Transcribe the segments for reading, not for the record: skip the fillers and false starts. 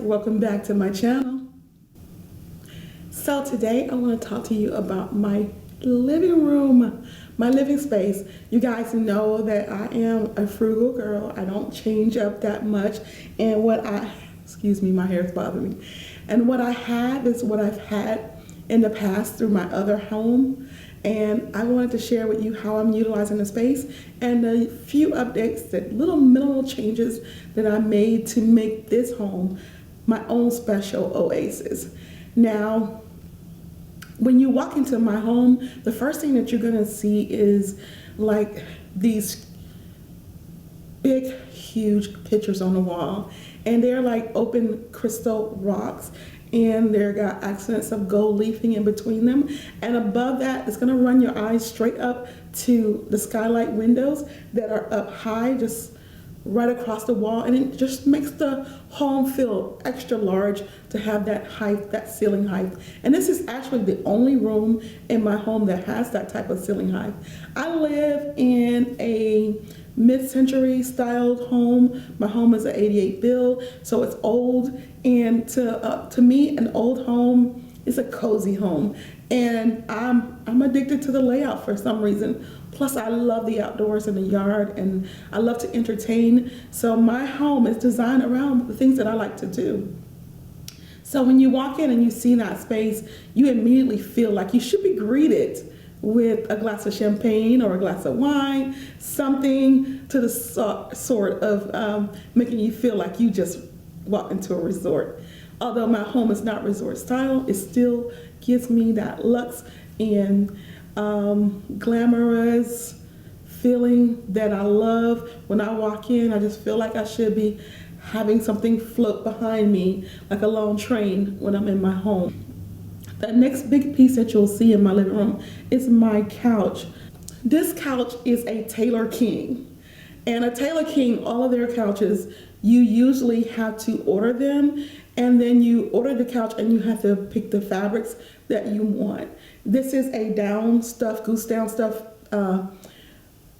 welcome back to my channel. So today I want to talk to you about my living room, my living space. You guys know that I am a frugal girl. I don't change up that much, and excuse me, my hair is bothering me. And what I have is what I've had in the past through my other home, and I wanted to share with you how I'm utilizing the space and a few updates, that little minimal changes that I made to make this home my own special oasis. Now, when you walk into my home, the first thing that you're gonna see is like these big, huge pictures on the wall, and they're like open crystal rocks, and they're got accents of gold leafing in between them. And above that, it's gonna run your eyes straight up to the skylight windows that are up high, just right across the wall, and it just makes the home feel extra large to have that height, that ceiling height. And this is actually the only room in my home that has that type of ceiling height. I live in a mid-century styled home. My home is an 88 build, so it's old, and to me, an old home is a cozy home, and I'm addicted to the layout for some reason. Plus, I love the outdoors and the yard, and I love to entertain. So my home is designed around the things that I like to do. So when you walk in and you see that space, you immediately feel like you should be greeted with a glass of champagne or a glass of wine, something to the sort of making you feel like you just walked into a resort. Although my home is not resort style, it still gives me that luxe and glamorous feeling that I love. When I walk in, I just feel like I should be having something float behind me like a long train when I'm in my home. The next big piece that you'll see in my living room is my couch. This couch is a Taylor King. And a Taylor King, all of their couches, you usually have to order them, and then you order the couch and you have to pick the fabrics that you want. This is a down stuff, goose down stuff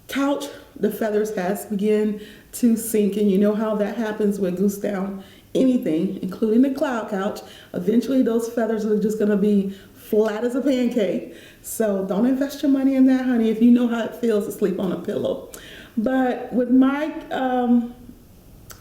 couch. The feathers has begin to sink, and you know how that happens with goose down anything, including the cloud couch. Eventually those feathers are just gonna be flat as a pancake. So don't invest your money in that, honey, if you know how it feels to sleep on a pillow. But with my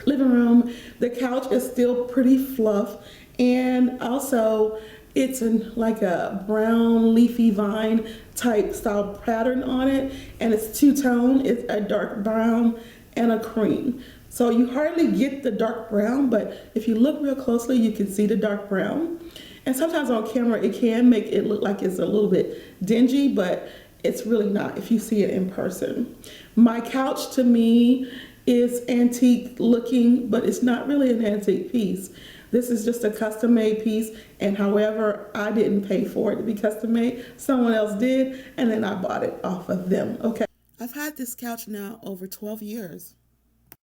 living room, the couch is still pretty fluff, and also it's in like a brown leafy vine type style pattern on it, and it's two-tone. It's a dark brown and a cream. So you hardly get the dark brown, but if you look real closely, you can see the dark brown. And sometimes on camera, it can make it look like it's a little bit dingy, but it's really not if you see it in person. My couch, to me, is antique looking, but it's not really an antique piece. This is just a custom made piece, and however, I didn't pay for it to be custom made. Someone else did, and then I bought it off of them, okay? I've had this couch now over 12 years,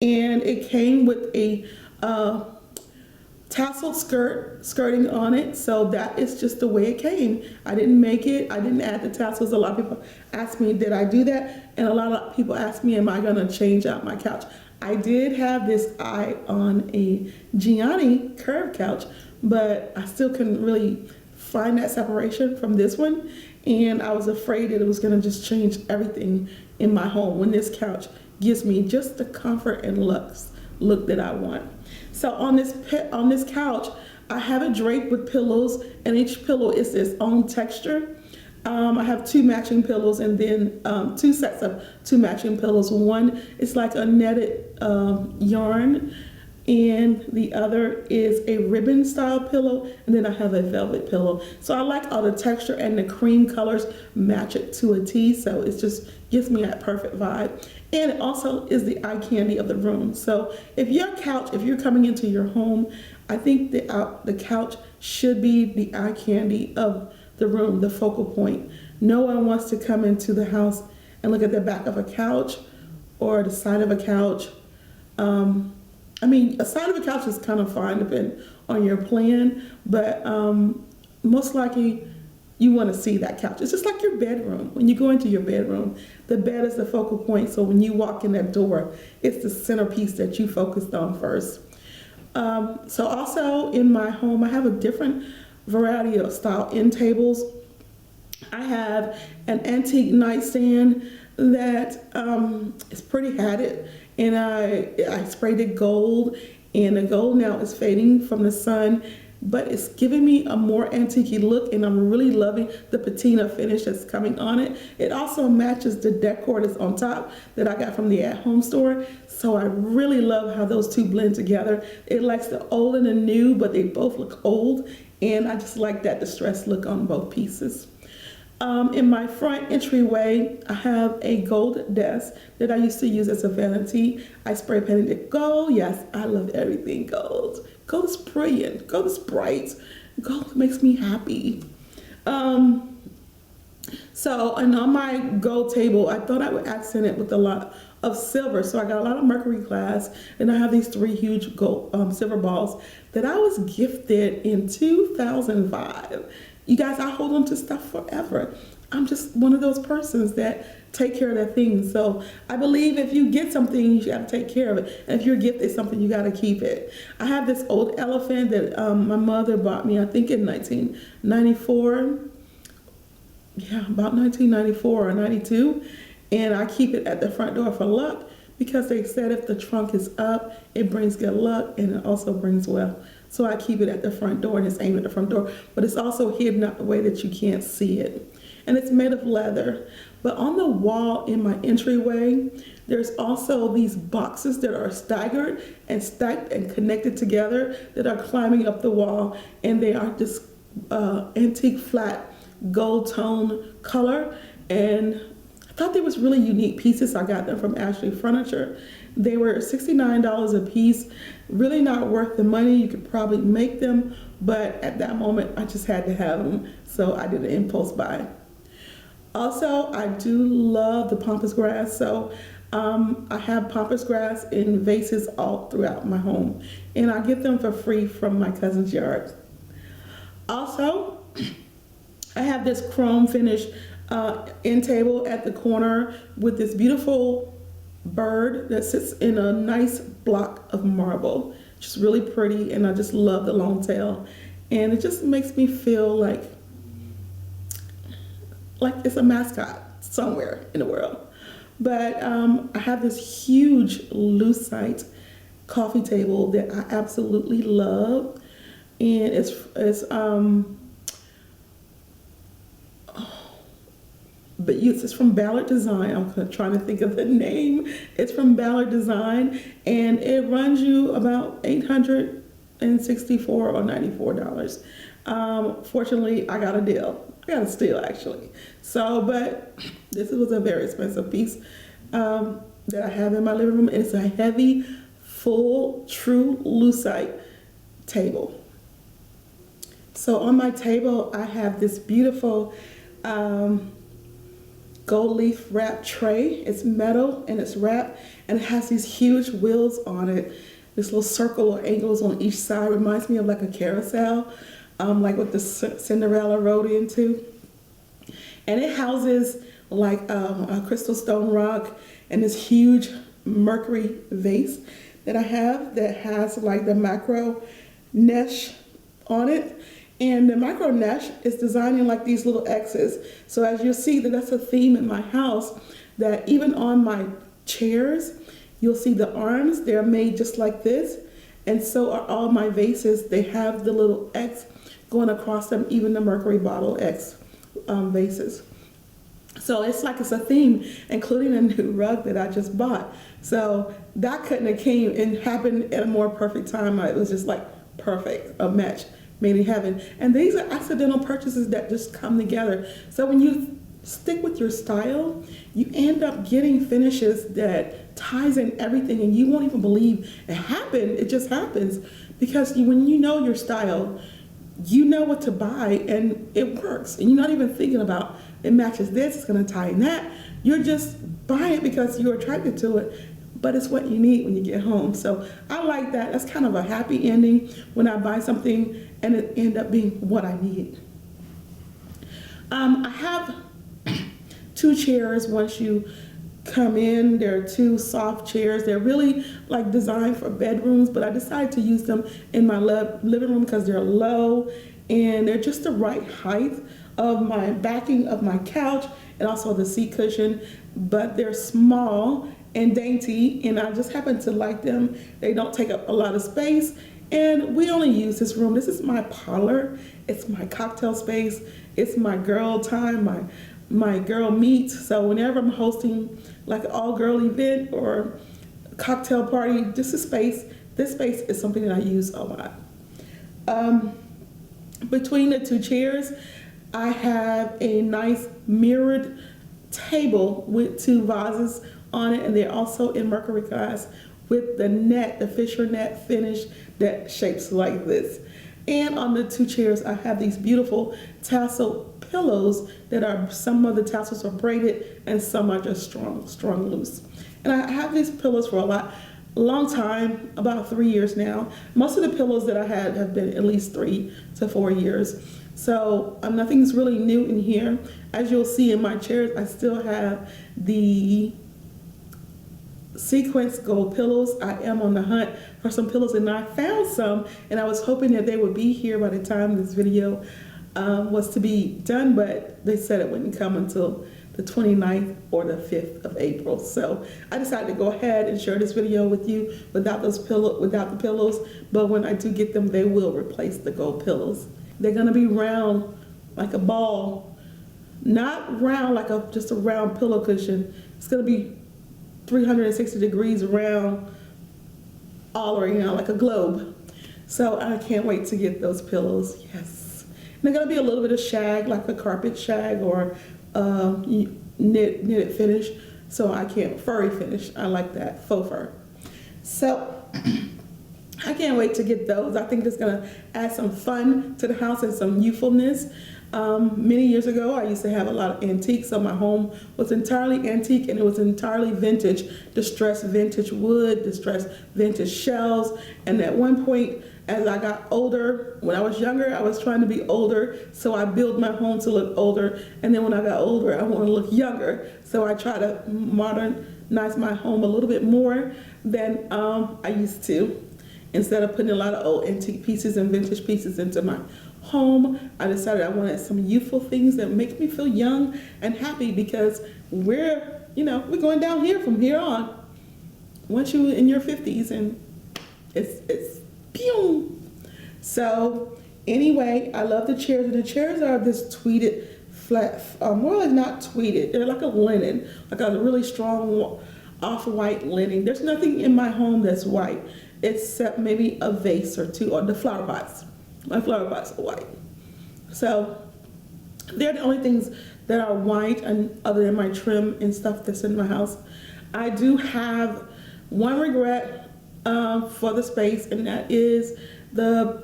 and it came with a tasseled skirting on it, so that is just the way it came. I didn't make it. I didn't add the tassels. A lot of people ask me, did I do that? And a lot of people ask me, am I gonna change out my couch? I did have this eye on a Gianni curved couch, but I still couldn't really find that separation from this one, and I was afraid that it was gonna just change everything in my home when this couch gives me just the comfort and luxe look that I want. So on this couch, I have it draped with pillows, and each pillow is its own texture. I have two matching pillows, and then two sets of two matching pillows. One is like a netted yarn, and the other is a ribbon style pillow, and then I have a velvet pillow. So I like all the texture, and the cream colors match it to a T, so it just gives me that perfect vibe. And it also is the eye candy of the room. So if you're coming into your home, I think the couch should be the eye candy of the room, the focal point. No one wants to come into the house and look at the back of a couch or the side of a couch. I mean, a side of a couch is kind of fine depending on your plan, but most likely you want to see that couch. It's just like your bedroom. When you go into your bedroom, the bed is the focal point, so when you walk in that door, it's the centerpiece that you focused on first. So also in my home, I have a different variety of style end tables. I have an antique nightstand that is pretty hatted, and I sprayed it gold, and the gold now is fading from the sun, but it's giving me a more antique look, and I'm really loving the patina finish that's coming on it. It also matches the decor that's on top that I got from the at-home store, so I really love how those two blend together. It likes the old and the new, but they both look old, and I just like that distressed look on both pieces. In my front entryway, I have a gold desk that I used to use as a vanity. I spray painted it gold. Yes, I love everything gold. Gold is brilliant. Gold is bright. Gold makes me happy. And on my gold table, I thought I would accent it with a lot of silver. So I got a lot of mercury glass, and I have these 3 huge gold silver balls that I was gifted in 2005. You guys, I hold on to stuff forever. I'm just one of those persons that take care of their things. So I believe if you get something, you got to take care of it. And if you're gifted something, you got to keep it. I have this old elephant that my mother bought me, I think in 1994. Yeah, about 1994 or 92. And I keep it at the front door for luck, because they said if the trunk is up, it brings good luck, and it also brings wealth. So I keep it at the front door, and it's aimed at the front door, but it's also hidden out the way that you can't see it. And it's made of leather. But on the wall in my entryway, there's also these boxes that are staggered and stacked and connected together that are climbing up the wall, and they are this antique flat gold tone color. And I thought they was really unique pieces. I got them from Ashley Furniture. They were $69 a piece. Really not worth the money. You could probably make them, but at that moment I just had to have them, so I did an impulse buy. Also, I do love the pampas grass, so I have pampas grass in vases all throughout my home, and I get them for free from my cousin's yard. Also, I have this chrome finish end table at the corner with this beautiful bird that sits in a nice block of marble. Just really pretty, and I just love the long tail, and it just makes me feel like it's a mascot somewhere in the world. But I have this huge lucite coffee table that I absolutely love, and it's from Ballard Design. I'm trying to think of the name. It's from Ballard Design, and it runs you about $864 or $94. Fortunately, I got a deal. I got a steal, actually. So, but this was a very expensive piece that I have in my living room. It's a heavy, full, true lucite table. So on my table, I have this beautiful gold leaf wrap tray. It's metal and it's wrapped, and it has these huge wheels on it. This little circle or angles on each side reminds me of like a carousel, like what the Cinderella rode into. And it houses like a crystal stone rock and this huge mercury vase that I have that has like the macro mesh on it. And the micro mesh is designing like these little X's. So as you'll see, that's a theme in my house, that even on my chairs, you'll see the arms, they're made just like this. And so are all my vases. They have the little X going across them, even the mercury bottle X vases. So it's like it's a theme, including a new rug that I just bought. So that couldn't have came and happened at a more perfect time. It was just like perfect, a match made in heaven. And these are accidental purchases that just come together. So when you stick with your style, you end up getting finishes that ties in everything, and you won't even believe it happened. It just happens because when you know your style, you know what to buy, and it works. And you're not even thinking about it matches this, it's going to tie in that. You're just buying it because you're attracted to it, but it's what you need when you get home. So I like that. That's kind of a happy ending when I buy something and it end up being what I need. I have two chairs once you come in. They're two soft chairs. They're really like designed for bedrooms, but I decided to use them in my living room because they're low and they're just the right height of my backing of my couch and also the seat cushion, but they're small and dainty, and I just happen to like them. They don't take up a lot of space, and we only use this room. This is my parlor. It's my cocktail space. It's my girl time, my girl meet. So whenever I'm hosting like an all-girl event or cocktail party, this space is something that I use a lot. Between the two chairs, I have a nice mirrored table with two vases on it, and they're also in mercury glass with the net, the Fisher net finish that shapes like this. And on the two chairs, I have these beautiful tassel pillows that are, some of the tassels are braided and some are just strung loose. And I have these pillows for a long time, about 3 years now. Most of the pillows that I had have been at least 3 to 4 years. So nothing's really new in here. As you'll see in my chairs, I still have the sequence gold pillows. I am on the hunt for some pillows, and I found some, and I was hoping that they would be here by the time this video was to be done, but they said it wouldn't come until the 29th or the 5th of April. So I decided to go ahead and share this video with you without the pillows, but when I do get them, they will replace the gold pillows. They're gonna be round like a ball, not round like just a round pillow cushion. It's gonna be 360 degrees around all around like a globe. So I can't wait to get those pillows. Yes. And they're gonna be a little bit of shag, like a carpet shag or knitted finish. So I can't, furry finish. I like that, faux fur. So I can't wait to get those. I think it's gonna add some fun to the house and some youthfulness. Many years ago, I used to have a lot of antiques, so my home was entirely antique and it was entirely vintage, distressed vintage wood, distressed vintage shelves. And at one point, as I got older, when I was younger, I was trying to be older, so I built my home to look older. And then when I got older, I want to look younger, so I try to modernize my home a little bit more than I used to. Instead of putting a lot of old antique pieces and vintage pieces into my home, I decided I wanted some youthful things that make me feel young and happy, because we're going down here from here on. Once you're in your 50s, and it's pew. So anyway, I love the chairs, and the chairs are this tweeted flat, more like not tweeted. They're like a linen, like a really strong off-white linen. There's nothing in my home that's white, except maybe a vase or two, or the flower pots. My flower pots are white. So they're the only things that are white, and other than my trim and stuff that's in my house. I do have one regret for the space, and that is the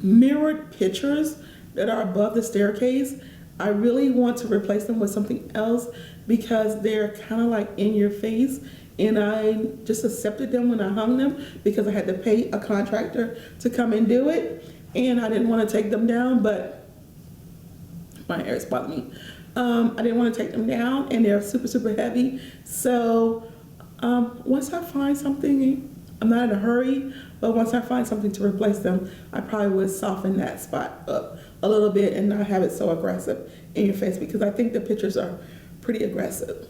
mirrored pictures that are above the staircase. I really want to replace them with something else, because they're kind of like in your face. And I just accepted them when I hung them, because I had to pay a contractor to come and do it. And I didn't want to take them down, but my hair is bothering me. I didn't want to take them down, and they're super, super heavy. So once I find something, I'm not in a hurry, but once I find something to replace them, I probably would soften that spot up a little bit and not have it so aggressive in your face, because I think the pictures are pretty aggressive.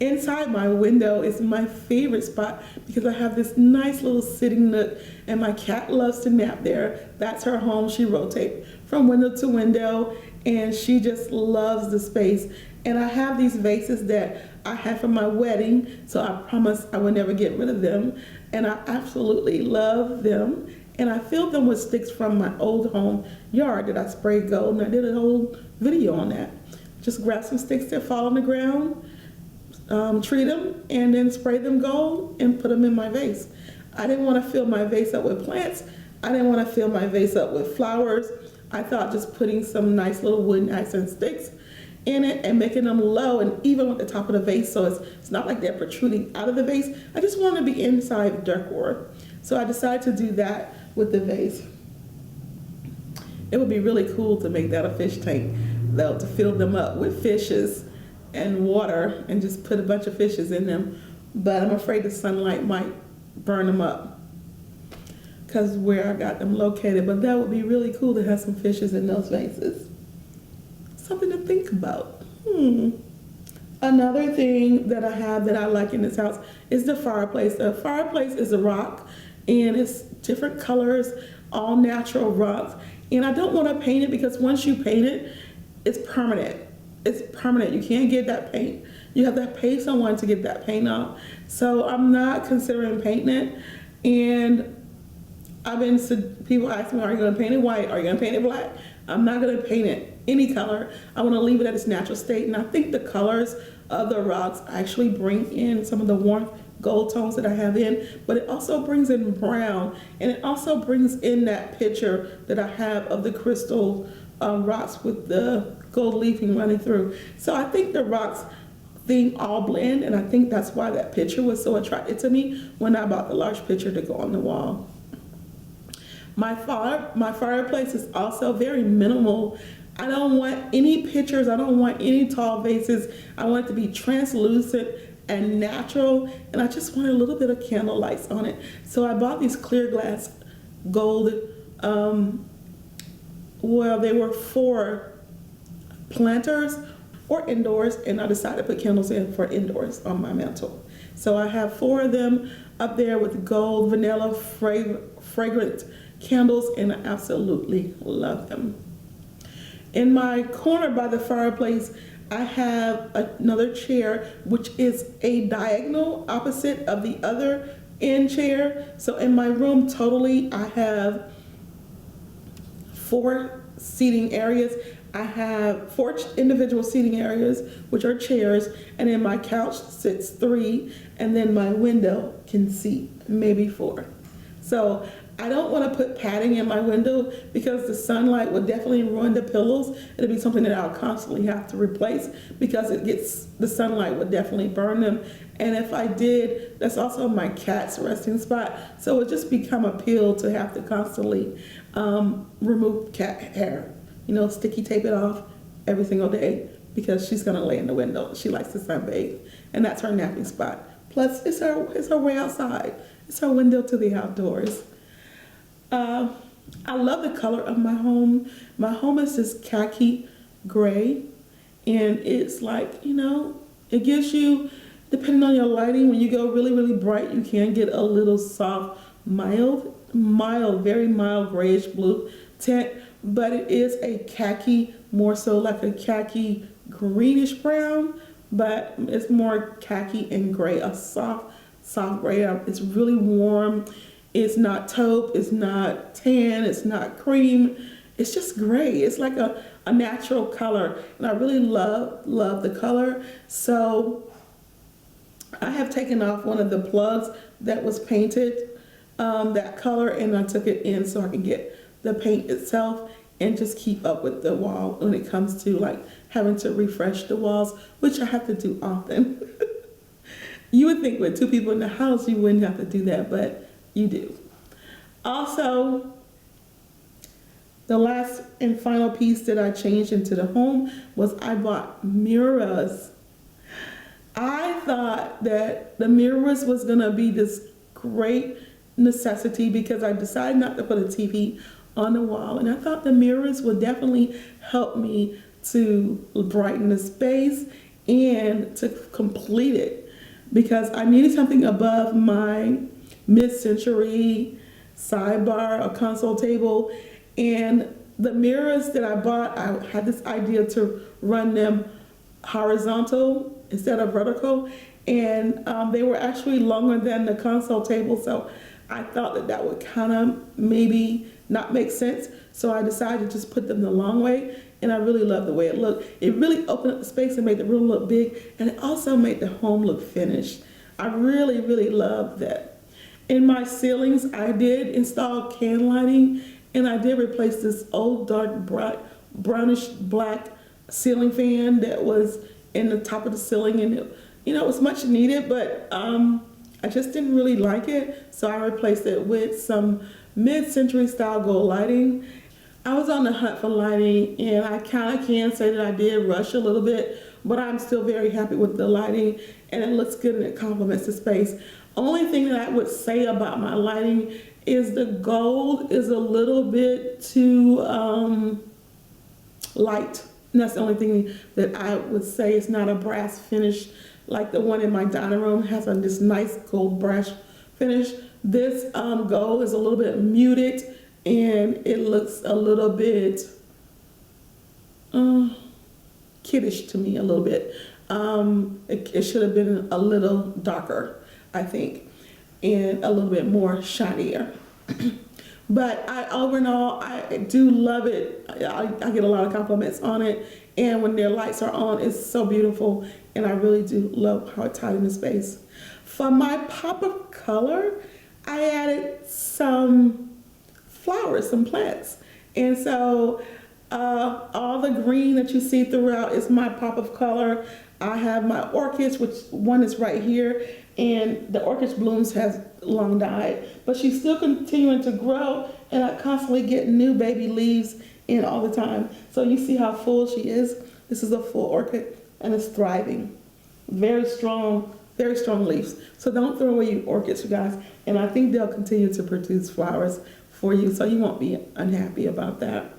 Inside my window is my favorite spot, because I have this nice little sitting nook, and my cat loves to nap there. That's her home. She rotates from window to window, and she just loves the space. And I have these vases that I had from my wedding, so I promised I would never get rid of them. And I absolutely love them. And I filled them with sticks from my old home yard that I sprayed gold, and I did a whole video on that. Just grab some sticks that fall on the ground, treat them, and then spray them gold and put them in my vase. I didn't want to fill my vase up with plants. I didn't want to fill my vase up with flowers. I thought just putting some nice little wooden accent sticks in it and making them low and even with the top of the vase, so it's not like they're protruding out of the vase. I just wanted to be inside decor. So I decided to do that with the vase. It would be really cool to make that a fish tank, though, to fill them up with fishes and water and just put a bunch of fishes in them. But I'm afraid the sunlight might burn them up because where I got them located. But that would be really cool to have some fishes in those vases. Something to think about. Another thing that I have that I like in this house is the fireplace. The fireplace is a rock and it's different colors, all natural rocks. And I don't want to paint it because once you paint it, it's permanent. It's permanent. You can't get that paint. You have to pay someone to get that paint off. So I'm not considering painting it. And people ask me, are you going to paint it white? Are you going to paint it black? I'm not going to paint it any color. I want to leave it at its natural state. And I think the colors of the rocks actually bring in some of the warmth gold tones that I have in, but it also brings in brown, and it also brings in that picture that I have of the crystal rocks with the gold leafing running through. So I think the rocks theme all blend, and I think that's why that picture was so attractive to me when I bought the large picture to go on the wall. My fireplace is also very minimal. I don't want any pictures. I don't want any tall vases. I want it to be translucent and natural, and I just wanted a little bit of candle lights on it. So I bought these clear glass gold, well, they were for planters or indoors, and I decided to put candles in for indoors on my mantle. So I have 4 of them up there with gold vanilla fragrant candles, and I absolutely love them. In my corner by the fireplace, I have another chair, which is a diagonal opposite of the other end chair. So in my room totally, I have 4 seating areas. I have 4 individual seating areas, which are chairs, and then my couch sits 3, and then my window can seat maybe 4. So I don't want to put padding in my window because the sunlight will definitely ruin the pillows. It'll be something that I'll constantly have to replace because the sunlight would definitely burn them. And if I did, that's also my cat's resting spot. So it would just become a pill to have to constantly remove cat hair. Sticky tape it off every single day because she's gonna lay in the window. She likes to sunbathe, and that's her napping spot. Plus, it's her way outside. It's her window to the outdoors. I love the color of my home. My home is just khaki gray, and it's like, it gives you, depending on your lighting, when you go really, really bright, you can get a little soft, mild, very mild grayish blue tint, but it is a khaki, more so like a khaki greenish brown, but it's more khaki and gray, a soft gray. It's really warm. It's not taupe, it's not tan, it's not cream. It's just gray. It's like a natural color, and I really love the color. So I have taken off one of the plugs that was painted that color, and I took it in so I can get the paint itself and just keep up with the wall when it comes to like having to refresh the walls, which I have to do often. You would think with 2 people in the house you wouldn't have to do that, but you do. Also, the last and final piece that I changed into the home was I bought mirrors. I thought that the mirrors was gonna be this great necessity because I decided not to put a TV on the wall, and I thought the mirrors would definitely help me to brighten the space and to complete it because I needed something above my mid-century sidebar, a console table, and the mirrors that I bought, I had this idea to run them horizontal instead of vertical, and they were actually longer than the console table, so I thought that would kind of maybe not make sense, so I decided to just put them the long way, and I really love the way it looked. It really opened up the space and made the room look big, and it also made the home look finished. I really, really love that. In my ceilings, I did install can lighting, and I did replace this old dark brownish black ceiling fan that was in the top of the ceiling, and it was much needed, but I just didn't really like it, so I replaced it with some mid-century style gold lighting. I was on the hunt for lighting, and I kind of can say that I did rush a little bit, but I'm still very happy with the lighting, and it looks good and it complements the space. Only thing that I would say about my lighting is the gold is a little bit too light. And that's the only thing that I would say. It's not a brass finish like the one in my dining room has this nice gold brass finish. This gold is a little bit muted, and it looks a little bit kiddish to me a little bit. It should have been a little darker, I think, and a little bit more shinier. But over and all, I do love it. I get a lot of compliments on it, and when their lights are on, it's so beautiful, and I really do love how it tied in the space. For my pop of color, I added some flowers, some plants, and so all the green that you see throughout is my pop of color. I have my orchids, which one is right here, and the orchid blooms has long died, but she's still continuing to grow, and I constantly get new baby leaves in all the time. So you see how full she is. This is a full orchid, and it's thriving. Very strong leaves. So don't throw away your orchids, you guys, and I think they'll continue to produce flowers for you, so you won't be unhappy about that.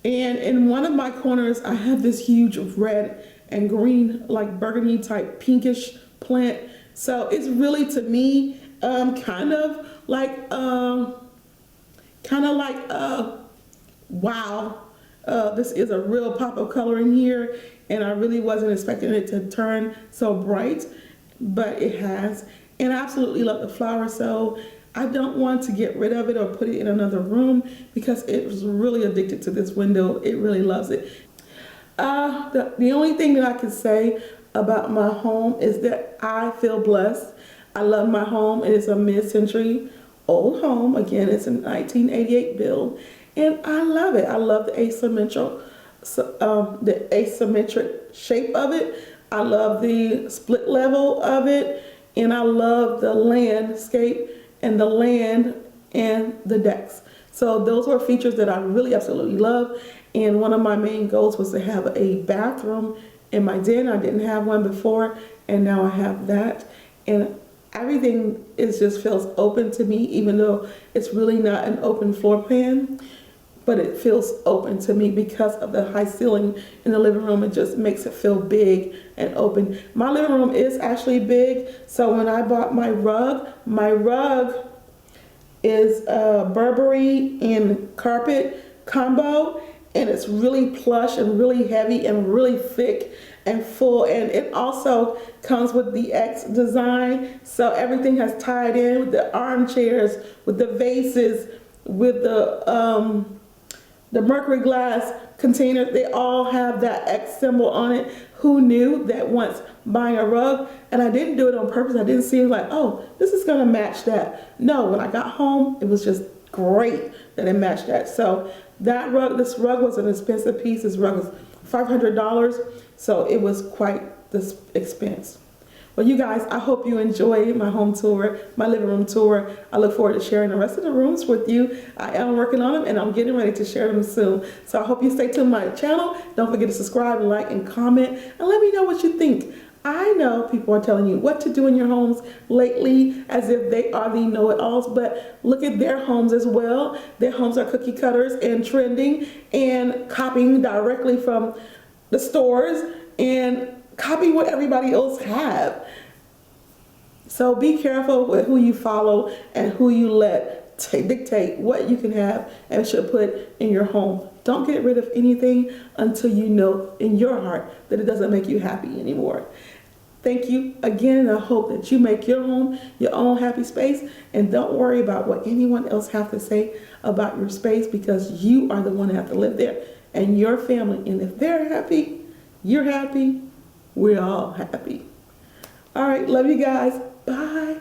And in one of my corners, I have this huge red and green, like burgundy type pinkish plant. So it's really, to me, kind of like wow, this is a real pop of color in here, and I really wasn't expecting it to turn so bright, but it has. And I absolutely love the flower, so I don't want to get rid of it or put it in another room because it was really addicted to this window. It really loves it. The only thing that I can say about my home is that I feel blessed. I love my home. It is a mid-century old home. Again, it's a 1988 build, and I love it. I love the asymmetric shape of it. I love the split level of it, and I love the landscape and the land and the decks. So those were features that I really absolutely love. And one of my main goals was to have a bathroom in my den. I didn't have one before, and now I have that. And everything just feels open to me, even though it's really not an open floor plan, but it feels open to me because of the high ceiling in the living room. It just makes it feel big and open. My living room is actually big, so when I bought my rug is Burberry and carpet combo, and it's really plush and really heavy and really thick and full, and it also comes with the X design, so everything has tied in with the armchairs, with the vases, with the mercury glass container. They all have that X symbol on it. Who knew that once buying a rug? And I didn't do it on purpose. I didn't see it like, oh, this is gonna match that. No, when I got home, it was just great that it matched that. So that rug, this rug was an expensive piece. This rug was $500, so it was quite this expense. Well, you guys, I hope you enjoyed my home tour, my living room tour. I look forward to sharing the rest of the rooms with you. I am working on them, and I'm getting ready to share them soon. So I hope you stay tuned to my channel. Don't forget to subscribe, like, and comment, and let me know what you think. I know people are telling you what to do in your homes lately as if they are the know-it-alls, but look at their homes as well. Their homes are cookie cutters and trending and copying directly from the stores and copy what everybody else have. So be careful with who you follow and who you let dictate what you can have and should put in your home. Don't get rid of anything until you know in your heart that it doesn't make you happy anymore. Thank you again, and I hope that you make your home your own happy space, and don't worry about what anyone else have to say about your space, because you are the one that have to live there and your family. And if they're happy, you're happy, we're all happy. All right, love you guys. Bye.